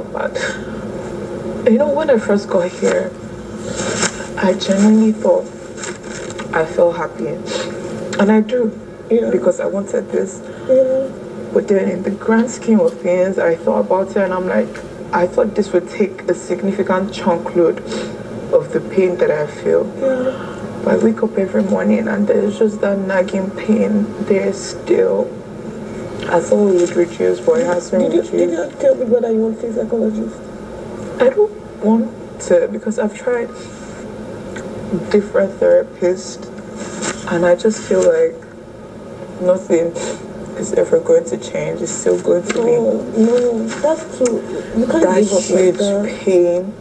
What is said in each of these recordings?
felt bad. You know, when I first got here, I genuinely thought I felt happy. And I do, because I wanted this. But then in the grand scheme of things, I thought about it and I'm like, I thought this would take a significant chunk load of the pain that I feel. But I wake up every morning and there's just that nagging pain there still. I thought it would reduce, but it hasn't reduced. Did you tell me whether you want to see a psychologist? I don't want to, because I've tried different therapists and I just feel like nothing is ever going to change. It's still going to be no, that's true. You can't that give up huge like that. pain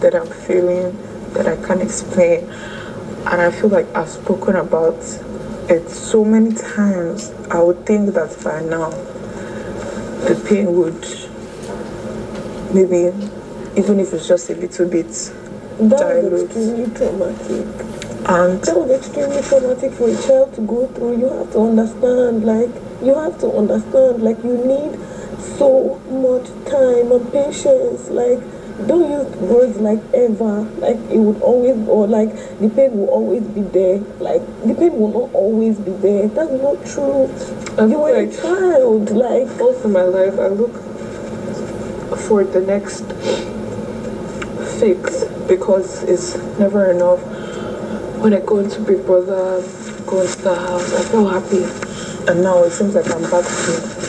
that I'm feeling that I can't explain. And I feel like I've spoken about it so many times. I would think that by now the pain would maybe, even if it's just a little bit, that was extremely traumatic. And that was extremely traumatic for a child to go through. You have to understand, you need so much time and patience. Like, don't use words like ever, like it would always, or like the pain will always be there. Like, the pain will not always be there. That's not true. You were a child. Like, all through my life, I look for the next fix because it's never enough. When I go into Big Brother, go into the house, I feel happy. And now it seems like I'm back to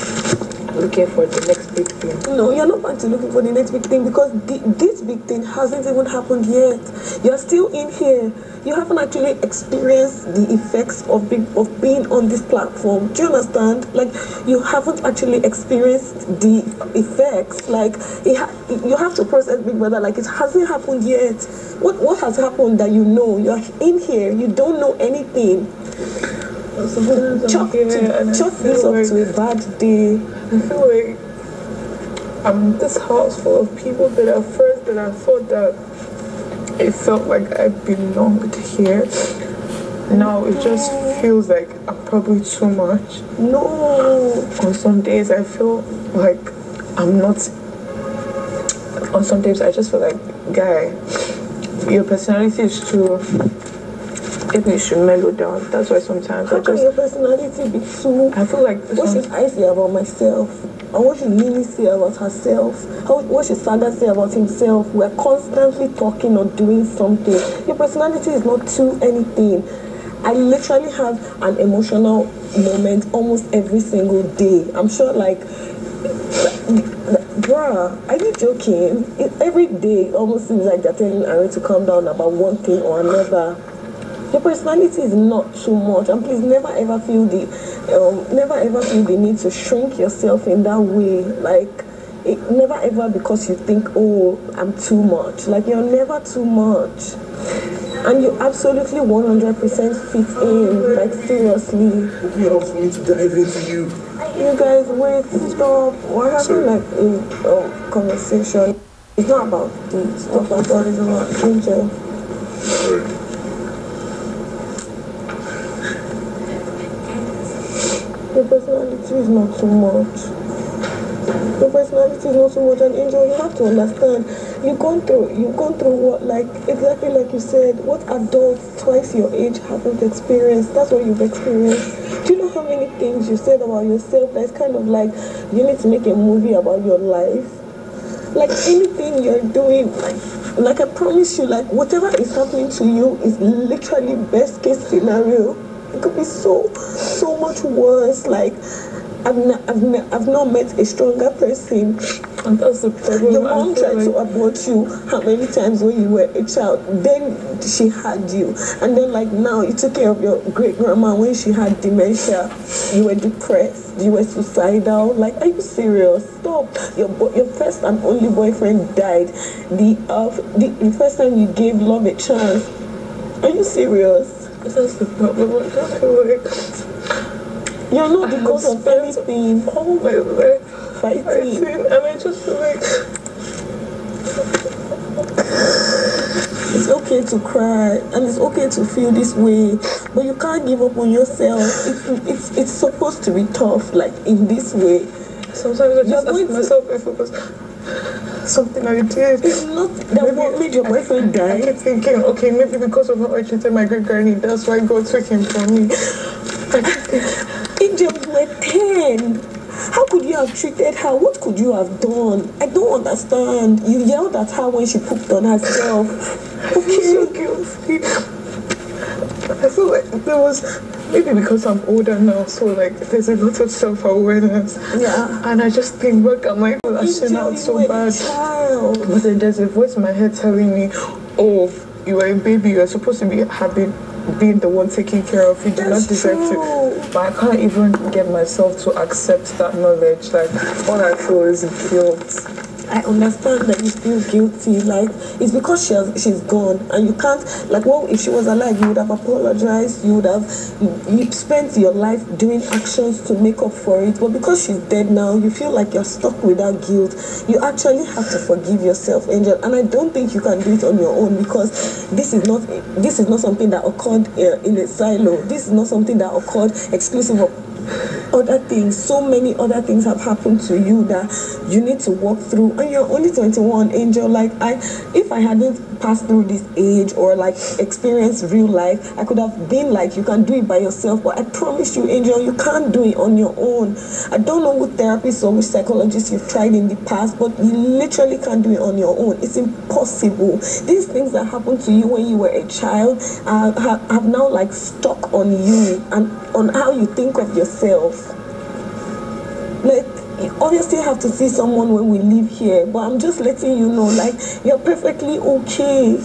looking for the next big thing. No, you're not back to looking for the next big thing because this big thing hasn't even happened yet. You're still in here. You haven't actually experienced the effects of being on this platform. Do you understand? Like, you haven't actually experienced the effects. Like, you have to process Big Brother. Like, it hasn't happened yet. What has happened that you know? You're in here. You don't know anything. Chalk this up to a bad day. I feel like I'm in this house full of people that at first that I thought that it felt like I belonged here. Now it just feels like I'm probably too much. No. On some days I feel like I'm not. On some days I just feel like, guy, your personality is too. Maybe you should mellow down. That's why sometimes How can your personality be too? I feel like what should I say about myself? And what should Lily say about herself? What should Saga say about himself? We're constantly talking or doing something. Your personality is not too anything. I literally have an emotional moment almost every single day. I'm sure, like, bruh, are you joking? Every day almost seems like they're telling Ari to calm down about one thing or another. Your personality is not too much, and please never ever feel the need to shrink yourself in that way. Like, never ever because you think, oh, I'm too much. Like, you're never too much, and you absolutely 100% fit in. Like, seriously. You don't for me to dive into you. You guys, wait, stop. We're having like a conversation. It's not about the stuff I thought. It's about Angel. Sorry. Your personality is not too much. Your personality is not too much, and Angel, you have to understand. You've gone through what, like, exactly like you said, what adults twice your age haven't experienced. That's what you've experienced. Do you know how many things you said about yourself that's kind of like you need to make a movie about your life? Like, anything you're doing, like I promise you, like, whatever is happening to you is literally best case scenario. It could be so much worse. Like, I've not met a stronger person. And that's the problem. Your mom tried to abort you how many times when you were a child? Then she had you. And then, like, now you took care of your great-grandma when she had dementia. You were depressed. You were suicidal. Like, are you serious? Stop. Your first and only boyfriend died. The first time you gave love a chance. Are you serious? That's the problem. I don't feel like you're not the cause of anything. All my life fighting, and I just feel like it's okay to cry and it's okay to feel this way, but you can't give up on yourself. It's supposed to be tough, like in this way. Sometimes I just ask myself if it was something I did. It's not that what made your boyfriend die. I kept thinking, okay, maybe because of how I treated my great granny, that's why God took him from me. Angel, you were 10. How could you have treated her? What could you have done? I don't understand. You yelled at her when she pooped on herself. Okay. So guilty. I feel like there was, maybe because I'm older now, so like there's a lot of self-awareness. Yeah. And I just think, look, am I lashing out so bad? But then there's a voice in my head telling me, oh, you are a baby, you're supposed to be happy being the one taking care of you, do not deserve to. But I can't even get myself to accept that knowledge. Like, all I feel is guilt. I understand that you feel guilty. Like, it's because she's gone, and you can't. Like, well, if she was alive, you would have apologized. You spent your life doing actions to make up for it. But because she's dead now, you feel like you're stuck with that guilt. You actually have to forgive yourself, Angel. And I don't think you can do it on your own, because this is not something that occurred in a silo. This is not something that occurred exclusive of other things. So many other things have happened to you that you need to walk through, and you're only 21, Angel. Like, if I hadn't passed through this age or like experienced real life, I could have been like, you can do it by yourself. But I promise you, Angel, you can't do it on your own. I don't know what therapists or which psychologists you've tried in the past, but you literally can't do it on your own. It's impossible. These things that happened to you when you were a child have now like stuck on you and on how you think of yourself. Like, you obviously have to see someone when we leave here, but I'm just letting you know, like, you're perfectly okay.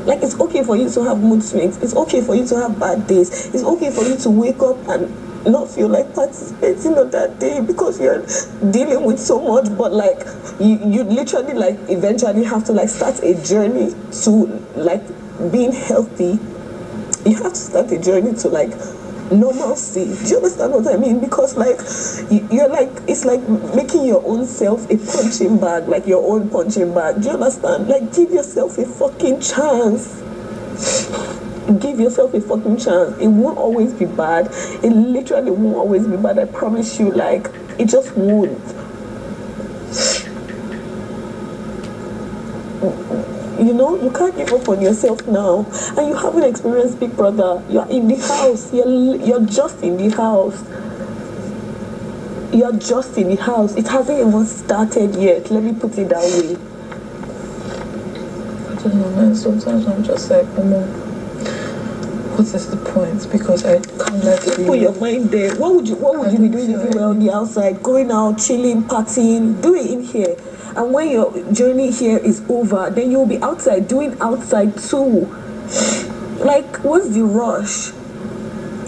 Like, it's okay for you to have mood swings. It's okay for you to have bad days. It's okay for you to wake up and not feel like participating on that day because you're dealing with so much. But like, you literally like eventually have to like start a journey to like being healthy. You have to start a journey to like normalcy. Do you understand what I mean? Because like, you're like, it's like making your own self a punching bag, like your own punching bag. Do you understand? Like, give yourself a fucking chance. Give yourself a fucking chance. It won't always be bad. It literally won't always be bad. I promise you. Like, it just won't. You know, you can't give up on yourself now. And you haven't experienced Big Brother. You're in the house. You're just in the house. You're just in the house. It hasn't even started yet. Let me put it that way. I don't know, man. Sometimes I'm just like, what is the point? Because I can't let you put your mind there. What would you be doing if you were on the outside? Going out, chilling, partying. Do it in here. And when your journey here is over, then you'll be outside, doing outside too. Like, what's the rush?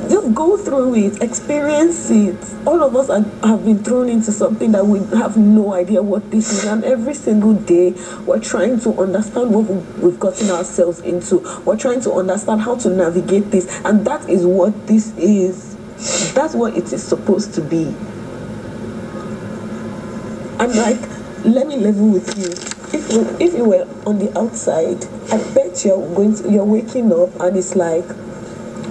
Just go through it, experience it. All of us have been thrown into something that we have no idea what this is. And every single day, we're trying to understand what we've gotten ourselves into. We're trying to understand how to navigate this. And that is what this is. That's what it is supposed to be. I'm like, let me level with you. If you were on the outside, I bet you're waking up and it's like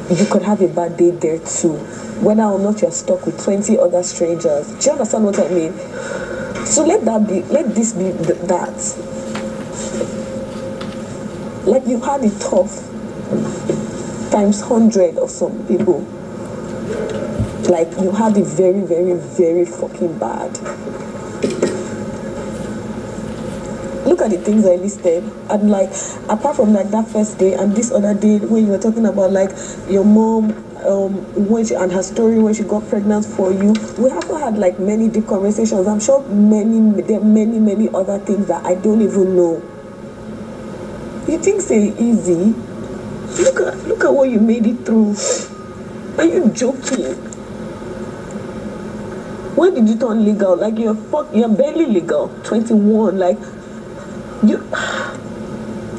you could have a bad day there too. Whether or not you're stuck with 20 other strangers. Do you understand what I mean? So let this be that. Like, you had it tough times 100 of some people. Like, you had it very, very, very fucking bad. Look at the things I listed, and like, apart from like that first day and this other day when you were talking about like your mom, when she and her story when she got pregnant for you, we also had like many deep conversations. I'm sure there are many other things that I don't even know. You think say easy? Look at what you made it through. Are you joking? When did you turn legal? Like, you're barely legal. 21, like.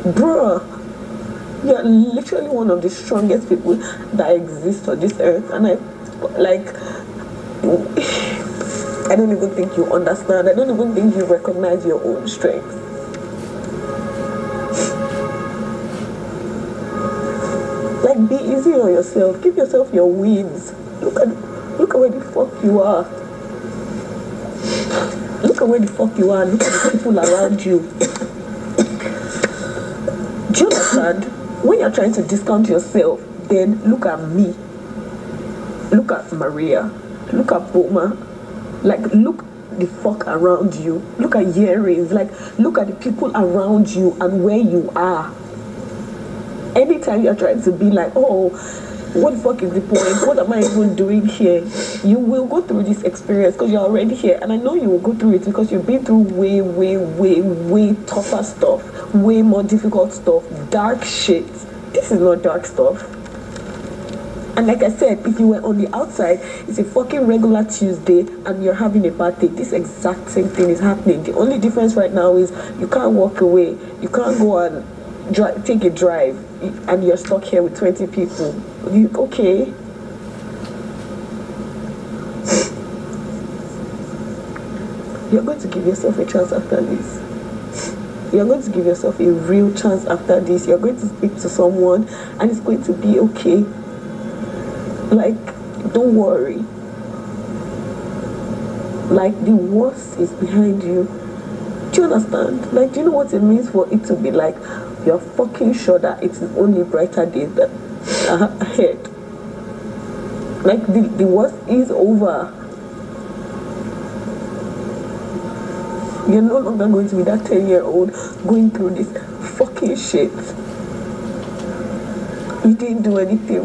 Bruh, you're literally one of the strongest people that exist on this earth, and I don't even think you understand. I don't even think you recognize your own strength. Like, be easy on yourself. Give yourself your wins. Look at where the fuck you are. Look Look at where the fuck you are. Look at the people around you. Do you understand? When you're trying to discount yourself, then look at me. Look at Maria. Look at Boma. Like, look the fuck around you. Look at earrings. Like, look at the people around you and where you are. Anytime you're trying to be like, oh, what the fuck is the point? What am I even doing here? You will go through this experience because you're already here. And I know you will go through it because you've been through way, way, way, way tougher stuff. Way more difficult stuff. Dark shit. This is not dark stuff. And like I said, if you were on the outside, it's a fucking regular Tuesday and you're having a birthday. This exact same thing is happening. The only difference right now is you can't walk away. You can't go and take a drive and you're stuck here with 20 people. Okay? You're going to give yourself a chance after this. You're going to give yourself a real chance after this. You're going to speak to someone and it's going to be okay. Like, don't worry. Like, the worst is behind you. Do you understand? Like, do you know what it means for it to be like, you're fucking sure that it is only brighter days that are ahead? Like, the worst is over. You're no longer going to be that 10-year-old going through this fucking shit. You didn't do anything.